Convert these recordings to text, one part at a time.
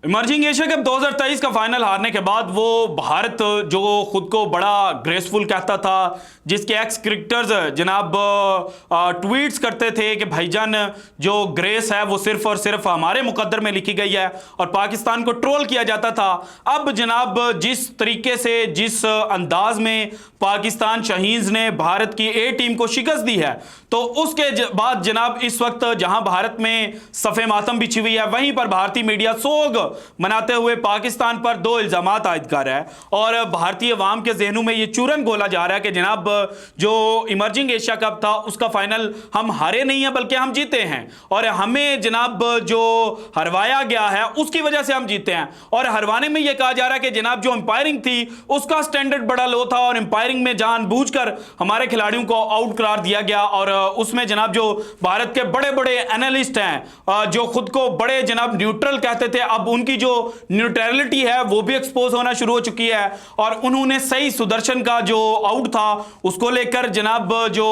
Emerging Asia cup 2023 का final हारने के बाद वो भारत जो खुद को बड़ा ग्रेसफुल कहता था, जिसके एक्स क्रिकेटर्स जनाब ट्वीट्स करते थे कि भाईजान जो ग्रेस है वो सिर्फ और सिर्फ हमारे मुकद्दर में लिखी गई है, और पाकिस्तान को ट्रोल किया जाता था। अब जनाब जिस तरीके से, जिस अंदाज में पाकिस्तान शहीन्स ने भारत की ए टीम को शिकस्त दी है, तो उसके बाद जनाब इस वक्त जहां भारत में सफ़े मातम बिछी हुई है, वहीं पर भारतीय मीडिया सोग मनाते हुए पाकिस्तान पर दो इल्जामात आयद कर रहा है, और भारतीय अवाम के जहनों में यह चूरन घोला जा रहा है कि जनाब जो इमर्जिंग एशिया कप था उसका फाइनल हम हारे नहीं है बल्कि हम जीते हैं, और हमें जनाब जो हरवाया गया है उसकी वजह से हम जीते हैं। और हरवाने में यह कहा जा रहा है कि जनाब जो अंपायरिंग थी उसका स्टैंडर्ड बड़ा लो था, और अंपायरिंग में जानबूझकर हमारे खिलाड़ियों को आउट करार दिया गया, और उसमें जनाब जो भारत के बड़े बड़े एनालिस्ट हैं जो खुद को बड़े जनाब न्यूट्रल कहते थे, अब उनकी जो न्यूट्रलिटी है वो भी एक्सपोज होना शुरू हो चुकी है, और उन्होंने सही सुदर्शन का जो आउट था उसको लेकर जनाब जो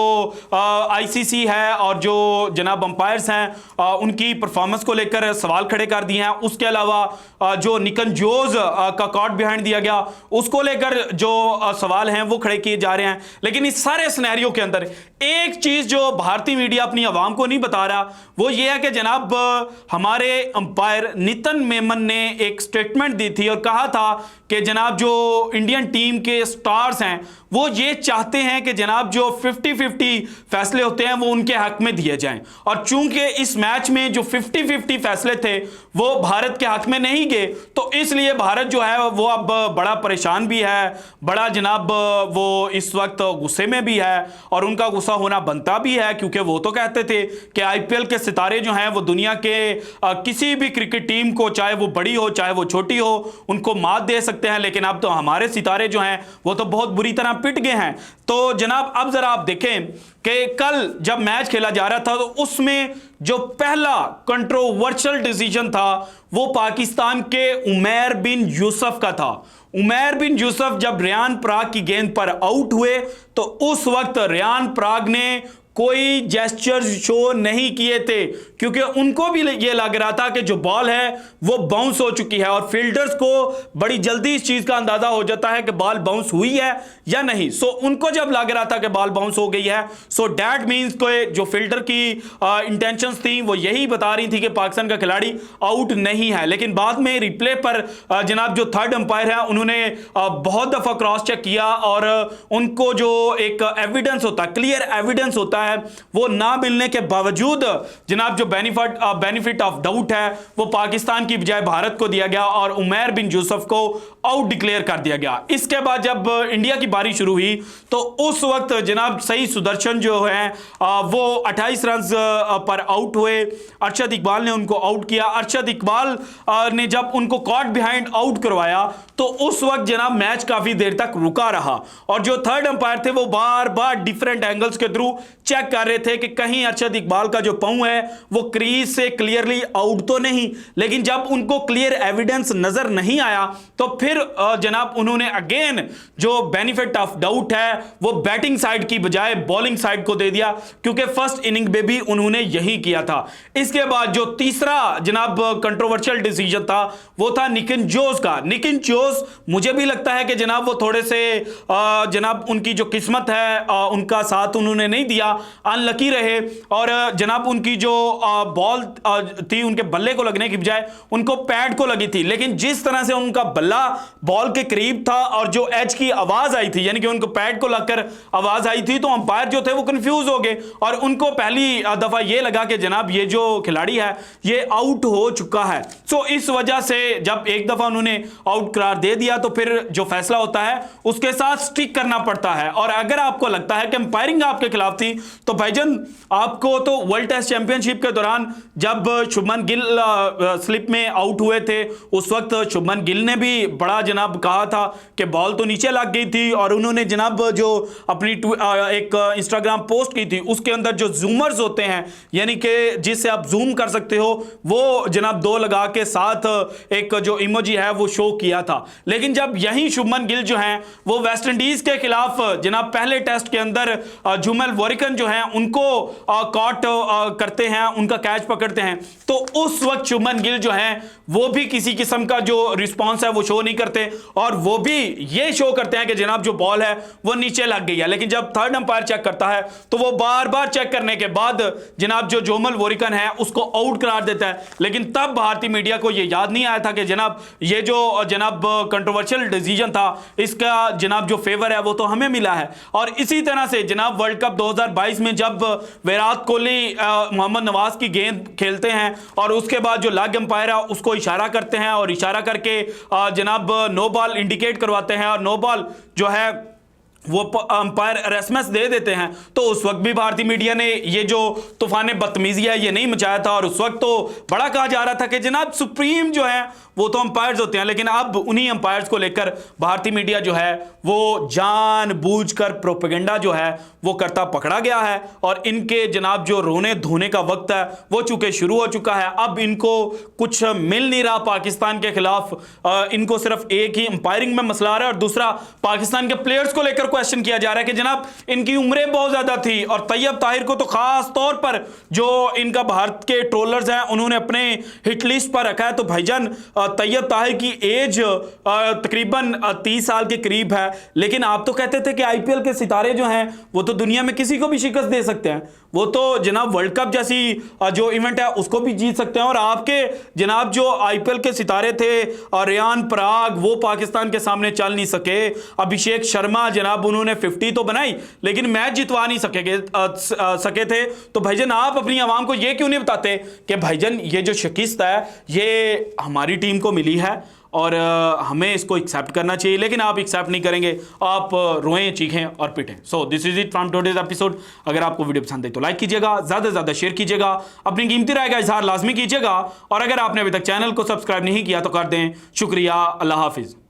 आईसीसी है और जो जनाब अंपायर्स हैं उनकी परफॉर्मेंस को लेकर सवाल खड़े कर दिए हैं। उसके अलावा जो निकन जोज का कॉट बिहाइंड दिया गया उसको लेकर जो सवाल हैं वो खड़े किए जा रहे हैं। लेकिन इस सारे सिनेरियो के अंदर एक चीज जो भारतीय मीडिया अपनी आवाम को नहीं बता रहा वो ये है कि जनाब हमारे अंपायर नितिन मेमन ने एक स्टेटमेंट दी थी और कहा था कि जनाब जो इंडियन टीम के स्टार्स हैं वो ये चाहते हैं कि जनाब जो 50-50 फैसले होते हैं वो उनके हक में दिए जाएं, और चूंकि इस मैच में जो 50-50 फैसले थे वो भारत के हक में नहीं गए, तो इसलिए भारत जो है वो अब बड़ा परेशान भी है, बड़ा जनाब वो इस वक्त गुस्से में भी है, और उनका गुस्सा होना बनता भी है, क्योंकि वो तो कहते थे कि आईपीएल के सितारे जो हैं वो दुनिया के किसी भी क्रिकेट टीम को, चाहे वो बड़ी हो चाहे वो छोटी हो, उनको मात दे सकते हैं। लेकिन अब तो हमारे सितारे जो हैं वो तो बहुत बुरी तरह पिट गए हैं। तो जनाब अब जरा आप देखें कि कल जब मैच खेला जा रहा था तो उसमें जो पहला कंट्रोवर्शियल डिसीजन था वो पाकिस्तान के उमैर बिन यूसुफ का था। उमैर बिन यूसुफ जब रियान पराग की गेंद पर आउट हुए तो उस वक्त रियान पराग ने कोई जेस्चर शो नहीं किए थे, क्योंकि उनको भी ये लग रहा था कि जो बॉल है वो बाउंस हो चुकी है, और फील्डर्स को बड़ी जल्दी इस चीज का अंदाजा हो जाता है कि बॉल बाउंस हुई है या नहीं। सो उनको जब लग रहा था कि बॉल बाउंस हो गई है, सो दैट मींस कि जो फील्डर की इंटेंशंस थी वो यही बता रही थी कि पाकिस्तान का खिलाड़ी आउट नहीं है। लेकिन बाद में रिप्ले पर जनाब जो थर्ड अंपायर है उन्होंने बहुत दफा क्रॉस चेक किया, और उनको जो एक एविडेंस होता है, क्लियर एविडेंस होता है, वो ना मिलने के बावजूद जनाब जो बेनिफिट ऑफ डाउट है वो पाकिस्तान की बजाय भारत को दिया गया, और उमैर बिन यूसुफ को आउट डिक्लेयर कर दिया गया। इसके बाद जब इंडिया की बारी शुरू हुई तो उस वक्त जनाब सही सुदर्शन जो है वो 28 रन पर आउट हुए। अरशद इकबाल ने उनको आउट किया। अरशद इकबाल ने जब उनको कॉट बिहाइंड आउट करवाया तो उस वक्त जनाब मैच काफी देर तक रुका रहा, और जो थर्ड अंपायर थे वो बार बार डिफरेंट एंगल्स के थ्रू चेक कर रहे थे कि कहीं अरशद इकबाल का जो पांव है वो क्रीज से क्लियरली आउट तो नहीं। लेकिन जब उनको क्लियर एविडेंस नजर नहीं आया तो फिर जनाब उन्होंने अगेन जो बेनिफिट ऑफ डाउट है वो बैटिंग साइड की बजाय बॉलिंग साइड को दे दिया, क्योंकि फर्स्ट इनिंग में भी उन्होंने यही किया था। इसके बाद जो तीसरा जनाब कंट्रोवर्शियल डिसीजन था वो था निकिन जोस का। निकिन जोस मुझे भी लगता है कि जनाब वो थोड़े से जनाब उनकी जो किस्मत है उनका साथ उन्होंने नहीं दिया, अनलकी रहे, और जनाब उनकी जो बॉल थी उनके बल्ले को लगने की बजाय उनको पैड को लगी थी। लेकिन जिस तरह से उनका बल्ला बॉल के करीब था और जो एज की आवाज आई थी, यानी कि उनको पैड को लगकर आवाज आई थी, तो अंपायर जो थे वो कंफ्यूज हो गए, और उनको पहली दफा ये लगा कि जनाब ये जो खिलाड़ी है ये आउट हो चुका है। सो इस वजह से जब एक दफा उन्होंने आउट करार दे दिया तो फिर जो फैसला होता है उसके साथ स्टिक करना पड़ता है। और अगर आपको लगता है कि अंपायरिंग आपके खिलाफ थी तो भाईजान आपको तो वर्ल्ड टेस्ट चैंपियनशिप के दौरान जब शुभमन गिल स्लिप में आउट हुए थे उस वक्त शुभमन गिल ने भी बड़ा जनाब कहा था कि बॉल तो नीचे लग गई थी, और उन्होंने जनाब जो अपनी एक इंस्टाग्राम पोस्ट की थी उसके अंदर जो जूमर्स होते हैं, यानी कि जिससे आप जूम कर सकते हो, वो जनाब 2 लगा के साथ एक जो इमोजी है वो शो किया था। लेकिन जब यही शुभमन गिल जो हैं वो वेस्ट इंडीज के खिलाफ जनाब पहले टेस्ट के अंदर जुमल वॉरिकन जो है उनको कॉट करते हैं, उनका कैच पकड़ते हैं, तो उस वक्त शुभमन गिल जो है वो भी किसी किस्म का जो रिस्पांस है वो शो नहीं करते, और वो भी ये शो करते हैं कि जनाब जो बॉल है वो नीचे लग गई है। लेकिन जब थर्ड अंपायर चेक करता है तो वो बार बार चेक करने के बाद जनाब जो जोमल वोरिकन है उसको आउट करार देता है। लेकिन तब भारतीय मीडिया को ये याद नहीं आया था कि जनाब ये जो जनाब कंट्रोवर्शियल डिसीजन था इसका जनाब जो फेवर है वो तो हमें मिला है। और इसी तरह से जनाब वर्ल्ड कप 2022 में जब विराट कोहली मोहम्मद नवाज की गेंद खेलते हैं और उसके बाद जो लेग अंपायर है उसको इशारा करते हैं और इशारा करके जनाब नो बॉल इंडिकेट करवाते हैं और नो बॉल जो है वो अंपायर रेसमेस दे देते हैं, तो उस वक्त भी भारतीय मीडिया ने ये जो तूफान बदतमीजी है ये नहीं मचाया था। और उस वक्त तो बड़ा कहा जा रहा था कि जनाब सुप्रीम जो है वो तो अंपायर्स होते हैं, लेकिन अब उन्हीं अंपायर्स को लेकर भारतीय मीडिया जो है वो जानबूझकर प्रोपेगेंडा जो है वो करता पकड़ा गया है। और इनके जनाब जो रोने धोने का वक्त है वो चूंकि शुरू हो चुका है। अब इनको कुछ मिल नहीं रहा पाकिस्तान के खिलाफ, इनको सिर्फ एक ही अंपायरिंग में मसला आ रहा है और दूसरा पाकिस्तान के प्लेयर्स को लेकर क्वेश्चन किया जा रहा है कि जनाब इनकी उम्रें बहुत ज्यादा थी। और तैयब ताहिर को तो खास तौर पर जो इनका भारत के ट्रोलर्स हैं उन्होंने अपने हिट लिस्ट पर रखा है। तो भाईजान तैयब ताहिर की एज तकरीबन 30 साल के करीब है, लेकिन आप तो कहते थे कि आईपीएल के सितारे जो हैं वो तो दुनिया में किसी को भी शिकस्त दे सकते हैं, वो तो जनाब वर्ल्ड कप जैसी जो इवेंट है उसको भी जीत सकते हैं। और आपके जनाब जो आईपीएल के सितारे थे रियान पराग वो पाकिस्तान के सामने चल नहीं सके, अभिषेक शर्मा जनाब उन्होंने 50 तो बनाई लेकिन मैच जितवा नहीं सके थे। तो भाईजान आप अपनी आवाम को ये क्यों नहीं बताते कि भाईजान ये जो शिकस्त है ये हमारी टीम को मिली है और हमें इसको एक्सेप्ट करना चाहिए, लेकिन आप एक्सेप्ट नहीं करेंगे, आप रोएं चीखें और पिटें। So this is it from today's episode. अगर आपको वीडियो पसंद है तो लाइक कीजिएगा, ज़्यादा से ज़्यादा शेयर कीजिएगा, अपनी कीमती राय का इजहार लाजमी कीजिएगा, और अगर आपने अभी तक चैनल को सब्सक्राइब नहीं किया तो कर दें। शुक्रिया, अल्लाह हाफिज़।